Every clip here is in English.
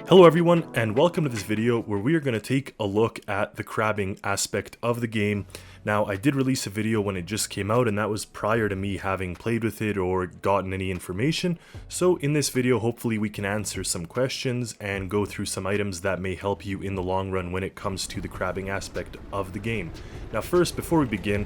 Hello everyone, and welcome to this video where we are going to take a look at the crabbing aspect of the game. Now, I did release a video when it just came out, and that was prior to me having played with it or gotten any information. So in this video, hopefully we can answer some questions and go through some items that may help you in the long run when it comes to the crabbing aspect of the game. Now first, before we begin,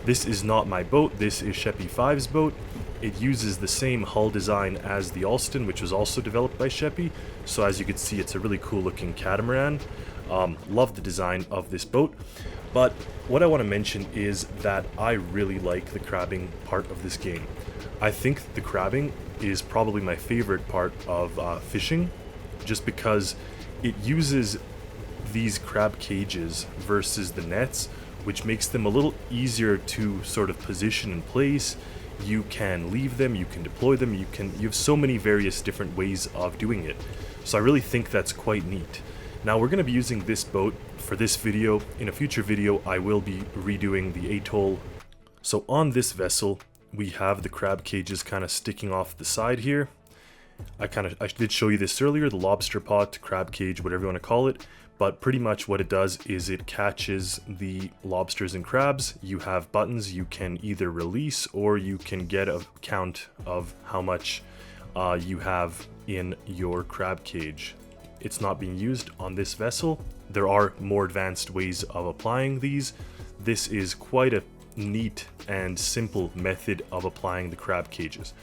this is not my boat, this is R.S.V's boat. It uses the same hull design as the Alston, which was also developed by R.S.V. So as you can see, it's a really cool looking catamaran. Love the design of this boat. But what I want to mention is that I really like the crabbing part of this game. I think the crabbing is probably my favorite part of fishing, just because it uses these crab cages versus the nets, which makes them a little easier to sort of position in place. You can leave them, you can deploy them, you have so many various different ways of doing it. So I really think that's quite neat. Now we're going to be using this boat for this video. In a future video I will be redoing the Atoll. So on this vessel we have the crab cages kind of sticking off the side here. I did show you this earlier, the lobster pot, crab cage, whatever you want to call it. But pretty much what it does is it catches the lobsters and crabs. You have buttons you can either release or you can get a count of how much you have in your crab cage. It's not being used on this vessel. There are more advanced ways of applying these. This is quite a neat and simple method of applying the crab cages.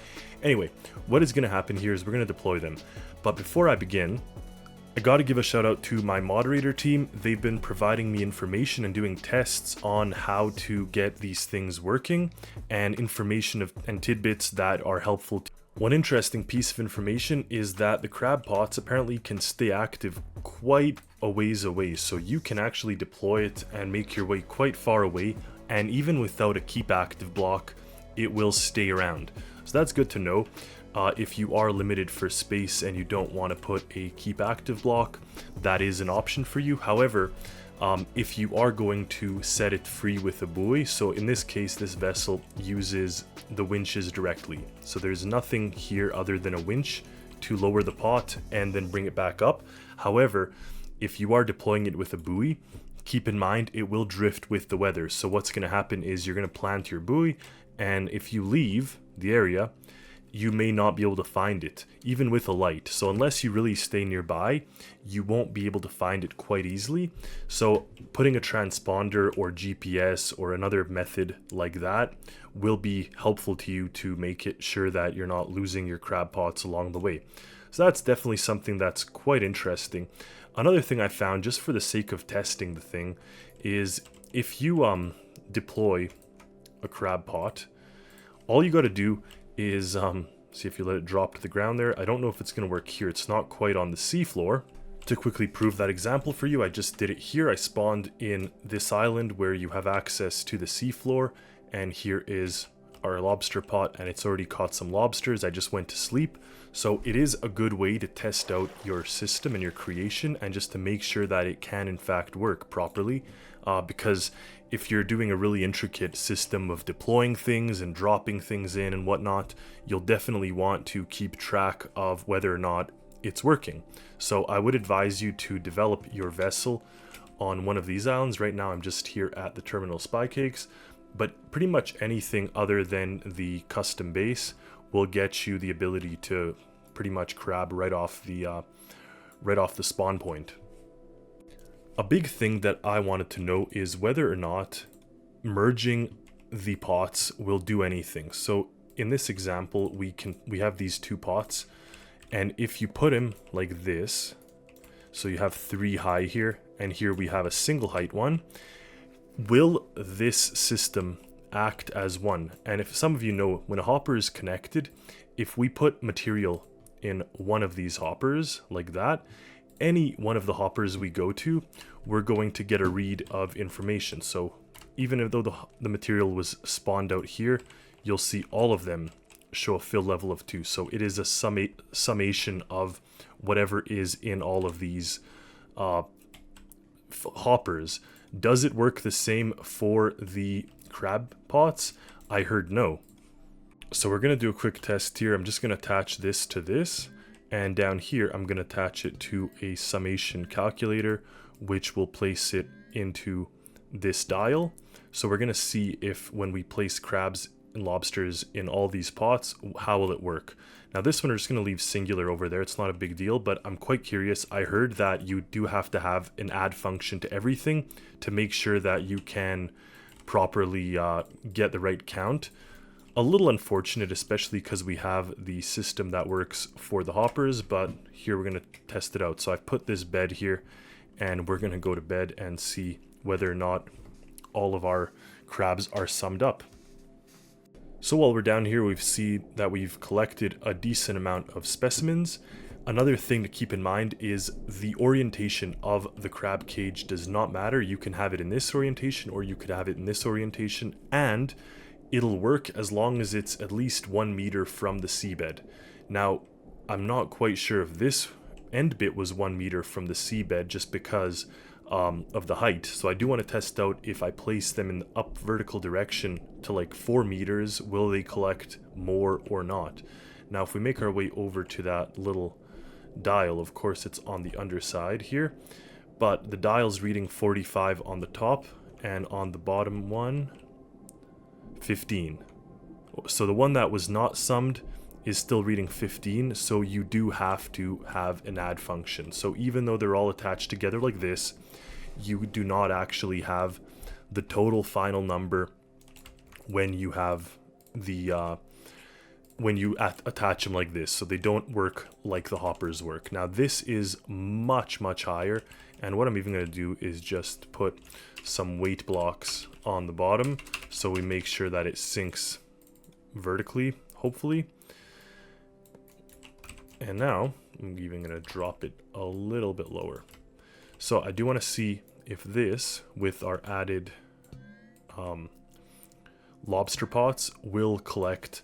Anyway, what is going to happen here is we're going to deploy them. But before I begin, I gotta give a shout out to my moderator team. They've been providing me information and doing tests on how to get these things working, and information and tidbits that are helpful. One interesting piece of information is that the crab pots apparently can stay active quite a ways away, so you can actually deploy it and make your way quite far away, and even without a keep active block, it will stay around. So that's good to know. If you are limited for space and you don't want to put a keep active block, that is an option for you. However, if you are going to set it free with a buoy, so in this case this vessel uses the winches directly, so there's nothing here other than a winch to lower the pot and then bring it back up. However, if you are deploying it with a buoy, keep in mind it will drift with the weather. So what's going to happen is you're going to plant your buoy, and if you leave the area, you may not be able to find it, even with a light. So unless you really stay nearby, you won't be able to find it quite easily. So putting a transponder or GPS or another method like that will be helpful to you to make it sure that you're not losing your crab pots along the way. So that's definitely something that's quite interesting. Another thing I found, just for the sake of testing the thing, is if you deploy a crab pot, all you got to do is see if you let it drop to the ground there. I don't know if it's going to work here. It's not quite on the seafloor. To quickly prove that example for you, I just did it here. I spawned in this island where you have access to the seafloor, and here is our lobster pot, and it's already caught some lobsters. I just went to sleep. So it is a good way to test out your system and your creation, and just to make sure that it can in fact work properly, because if you're doing a really intricate system of deploying things and dropping things in and whatnot, you'll definitely want to keep track of whether or not it's working. So I would advise you to develop your vessel on one of these islands. Right now I'm just here at the Terminal Spy Cakes, but pretty much anything other than the custom base will get you the ability to pretty much crab right off the spawn point. A big thing that I wanted to know is whether or not merging the pots will do anything. So in this example, we have these two pots, and if you put them like this, so you have 3 high here, and here we have a single height one, will this system act as one? And if some of you know, when a hopper is connected, if we put material in one of these hoppers like that, any one of the hoppers we go to, we're going to get a read of information. So even though the material was spawned out here, you'll see all of them show a fill level of 2. So it is a summation of whatever is in all of these hoppers. Does it work the same for the crab pots? I heard no. So we're going to do a quick test here. I'm just going to attach this to this, And down here, I'm going to attach it to a summation calculator, which will place it into this dial. So we're going to see if when we place crabs and lobsters in all these pots, how will it work? Now this one we're just going to leave singular over there. It's not a big deal, but I'm quite curious. I heard that you do have to have an add function to everything to make sure that you can properly get the right count. A little unfortunate, especially because we have the system that works for the hoppers, but here we're going to test it out. So I've put this bed here, and we're going to go to bed and see whether or not all of our crabs are summed up. So while we're down here, we see that we've collected a decent amount of specimens. Another thing to keep in mind is the orientation of the crab cage does not matter. You can have it in this orientation or you could have it in this orientation, and it'll work as long as it's at least 1 meter from the seabed. Now, I'm not quite sure if this end bit was 1 meter from the seabed just because of the height. So I do want to test out if I place them in the up vertical direction to like 4 meters, will they collect more or not? Now, if we make our way over to that little dial, of course it's on the underside here, but the dial's reading 45 on the top, and on the bottom one, 15. So the one that was not summed is still reading 15, so you do have to have an add function. So even though they're all attached together like this, you do not actually have the total final number when you have the when you attach them like this. So they don't work like the hoppers work. Now this is much higher, and what I'm even going to do is just put some weight blocks on the bottom so we make sure that it sinks vertically, hopefully. And now I'm even going to drop it a little bit lower. So I do want to see if this, with our added lobster pots, will collect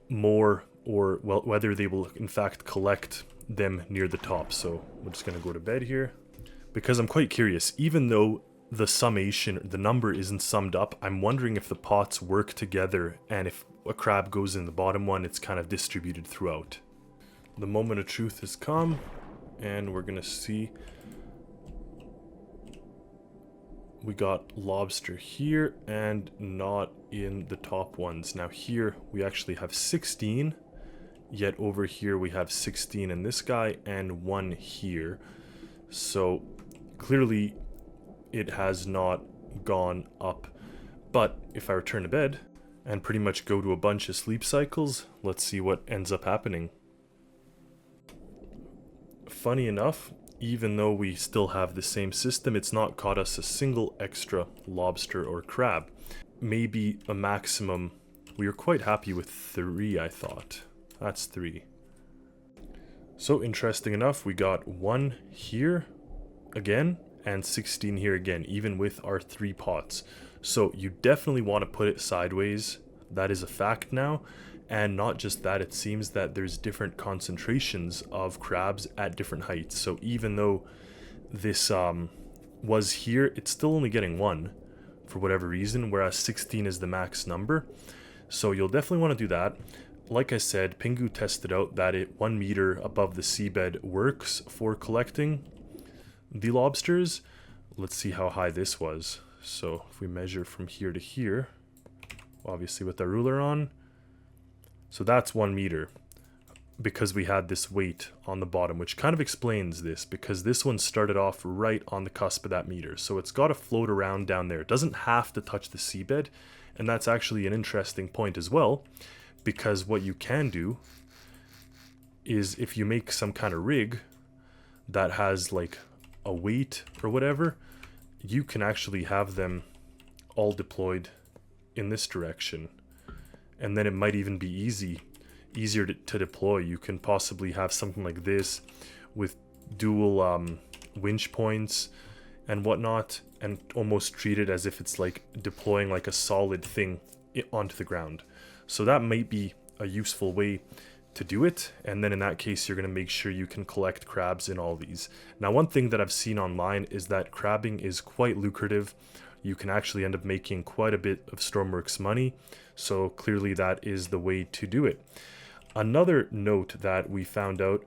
more, or well, whether they will in fact collect them near the top. So we're just going to go to bed here because I'm quite curious. Even though the summation, the number isn't summed up, I'm wondering if the pots work together, and if a crab goes in the bottom one, it's kind of distributed throughout. The moment of truth has come, and we're going to see we got lobster here and not in the top ones. Now here we actually have 16, yet over here we have 16 in this guy and 1 here. So clearly it has not gone up. But if I return to bed and pretty much go to a bunch of sleep cycles, let's see what ends up happening. Funny enough, even though we still have the same system, it's not caught us a single extra lobster or crab. Maybe a maximum. We were quite happy with 3, I thought. That's 3. So interesting enough, we got 1 here again and 16 here again, even with our 3 pots. So you definitely want to put it sideways. That is a fact now. And not just that, it seems that there's different concentrations of crabs at different heights. So even though this was here, it's still only getting 1 for whatever reason, whereas 16 is the max number. So you'll definitely want to do that. Like I said, Pingu tested out that it 1 meter above the seabed works for collecting the lobsters. Let's see how high this was. So if we measure from here to here, obviously with our ruler on, so that's 1 meter because we had this weight on the bottom, which kind of explains this, because this one started off right on the cusp of that meter. So it's got to float around down there. It doesn't have to touch the seabed. And that's actually an interesting point as well, because what you can do is if you make some kind of rig that has like a weight or whatever, you can actually have them all deployed in this direction. And then it might even be easier to deploy. You can possibly have something like this with dual winch points and whatnot, and almost treat it as if it's like deploying like a solid thing onto the ground. So that might be a useful way to do it. And then in that case, you're going to make sure you can collect crabs in all these. Now, one thing that I've seen online is that crabbing is quite lucrative. You can actually end up making quite a bit of Stormworks money. So clearly that is the way to do it. Another note that we found out,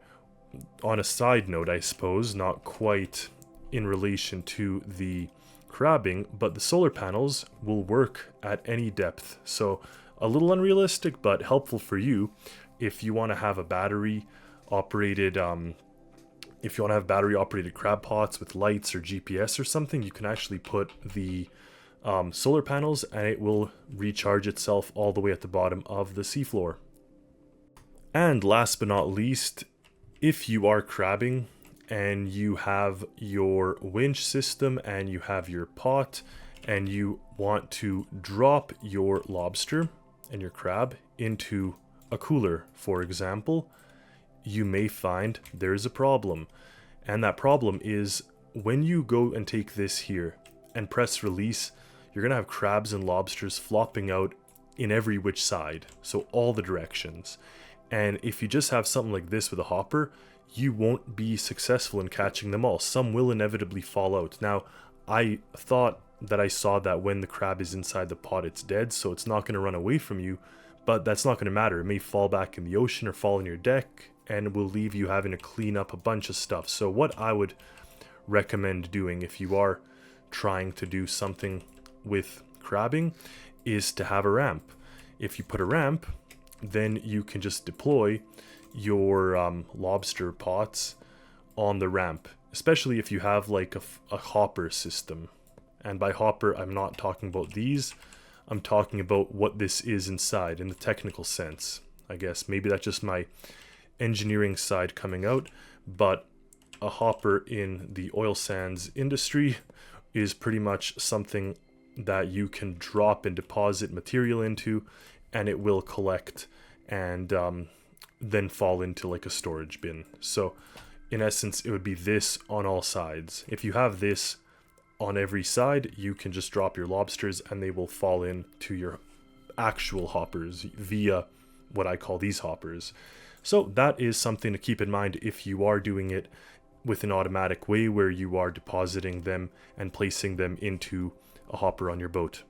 on a side note I suppose, not quite in relation to the crabbing, but the solar panels will work at any depth. So a little unrealistic, but helpful for you if you want to have a battery operated crab pots with lights or GPS or something. You can actually put the solar panels and it will recharge itself all the way at the bottom of the seafloor. And last but not least, if you are crabbing and you have your winch system and you have your pot and you want to drop your lobster and your crab into a cooler, for example, you may find there's a problem. And that problem is when you go and take this here and press release, you're going to have crabs and lobsters flopping out in every which side, so all the directions. And if you just have something like this with a hopper, you won't be successful in catching them all. Some will inevitably fall out. Now, I thought that I saw that when the crab is inside the pot, it's dead, so it's not going to run away from you, but that's not going to matter. It may fall back in the ocean or fall on your deck, and will leave you having to clean up a bunch of stuff. So what I would recommend doing if you are trying to do something with crabbing is to have a ramp. If you put a ramp, then you can just deploy your lobster pots on the ramp, especially if you have like a hopper system. And by hopper, I'm not talking about these. I'm talking about what this is inside in the technical sense. I guess maybe that's just my engineering side coming out, but a hopper in the oil sands industry is pretty much something that you can drop and deposit material into, and it will collect and then fall into like a storage bin. So in essence, it would be this on all sides. If you have this on every side, you can just drop your lobsters and they will fall into your actual hoppers via what I call these hoppers. So that is something to keep in mind if you are doing it with an automatic way where you are depositing them and placing them into a hopper on your boat.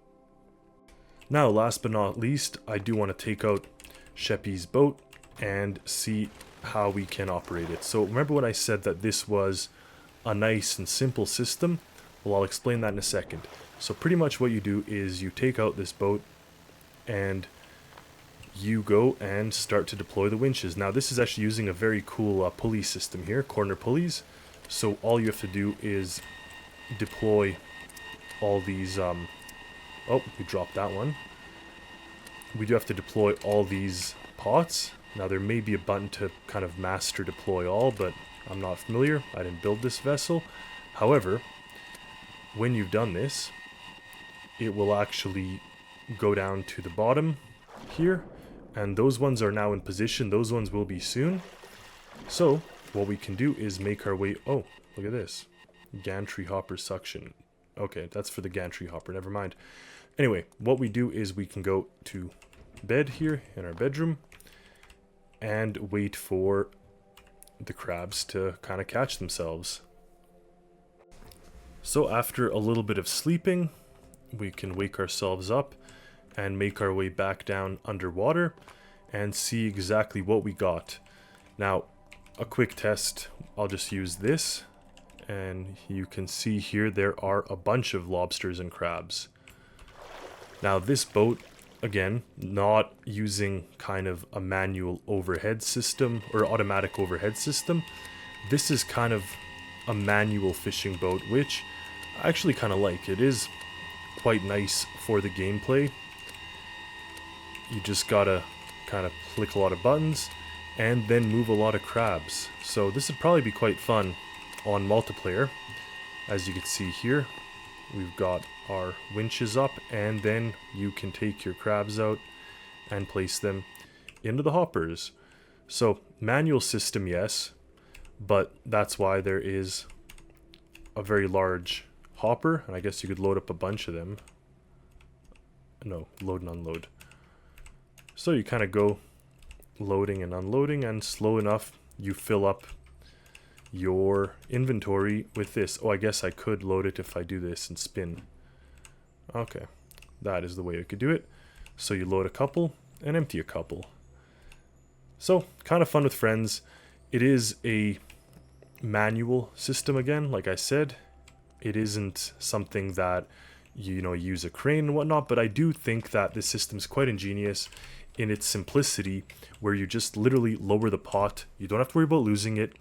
Now, last but not least, I do want to take out Sheppy's boat and see how we can operate it. So remember when I said that this was a nice and simple system? Well, I'll explain that in a second. So pretty much what you do is you take out this boat and you go and start to deploy the winches. Now this is actually using a very cool pulley system here, corner pulleys. So all you have to do is deploy all these, oh, we dropped that one. We do have to deploy all these pots. Now there may be a button to kind of master deploy all, but I'm not familiar. I didn't build this vessel. However, when you've done this, it will actually go down to the bottom here, and those ones are now in position. Those ones will be soon. So what we can do is make our way, oh, look at this. Gantry hopper suction. Okay, that's for the gantry hopper, never mind. Anyway, what we do is we can go to bed here in our bedroom and wait for the crabs to kind of catch themselves. So after a little bit of sleeping, we can wake ourselves up and make our way back down underwater and see exactly what we got. Now, a quick test, I'll just use this, and you can see here there are a bunch of lobsters and crabs. Now this boat, again, not using kind of a manual overhead system or automatic overhead system. This is kind of a manual fishing boat, which I actually kind of like. It is quite nice for the gameplay. You just gotta kind of click a lot of buttons and then move a lot of crabs. So this would probably be quite fun on multiplayer. As you can see here, we've got our winches up, and then you can take your crabs out and place them into the hoppers. So manual system, yes, but that's why there is a very large hopper, and I guess you could load up a bunch of them. No, load and unload. So you kind of go loading and unloading, and slow enough you fill up your inventory with this. Oh, I guess I could load it if I do this and spin. Okay, that is the way I could do it. So you load a couple and empty a couple. So, kind of fun with friends. It is a manual system again, like I said. It isn't something that you know use a crane and whatnot, but I do think that this system is quite ingenious in its simplicity, where you just literally lower the pot. You don't have to worry about losing it.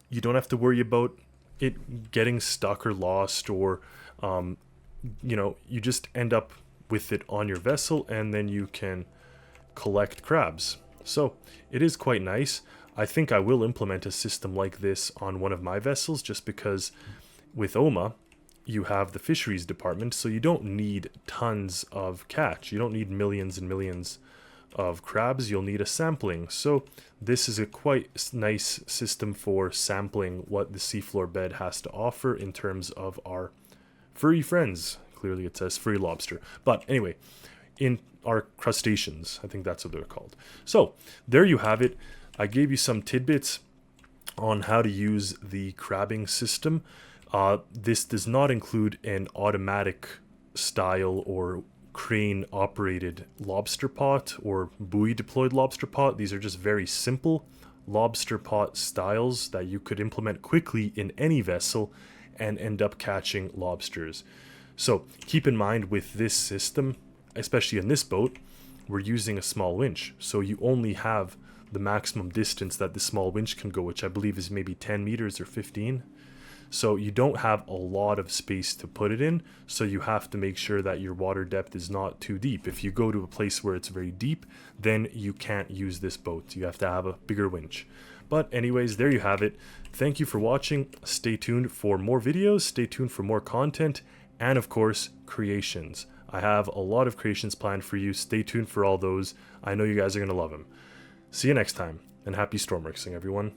You don't have to worry about it getting stuck or lost, or you know, you just end up with it on your vessel, and then you can collect crabs. So it is quite nice. I think I will implement a system like this on one of my vessels, just because with OMA you have the fisheries department, so you don't need tons of catch. You don't need millions and millions of crabs. You'll need a sampling. So this is a quite nice system for sampling what the seafloor bed has to offer in terms of our furry friends. Clearly it says furry lobster, but anyway, in our crustaceans, I think that's what they're called. So there you have it. I gave you some tidbits on how to use the crabbing system. This does not include an automatic style or crane operated lobster pot or buoy deployed lobster pot. These are just very simple lobster pot styles that you could implement quickly in any vessel and end up catching lobsters. So keep in mind with this system, especially in this boat, we're using a small winch, so you only have the maximum distance that the small winch can go, which I believe is maybe 10 meters or 15. So you don't have a lot of space to put it in, so you have to make sure that your water depth is not too deep. If you go to a place where it's very deep, then you can't use this boat. You have to have a bigger winch. But anyways, there you have it. Thank you for watching. Stay tuned for more videos, stay tuned for more content, and of course, creations. I have a lot of creations planned for you. Stay tuned for all those. I know you guys are going to love them. See you next time, and happy Stormworksing, everyone.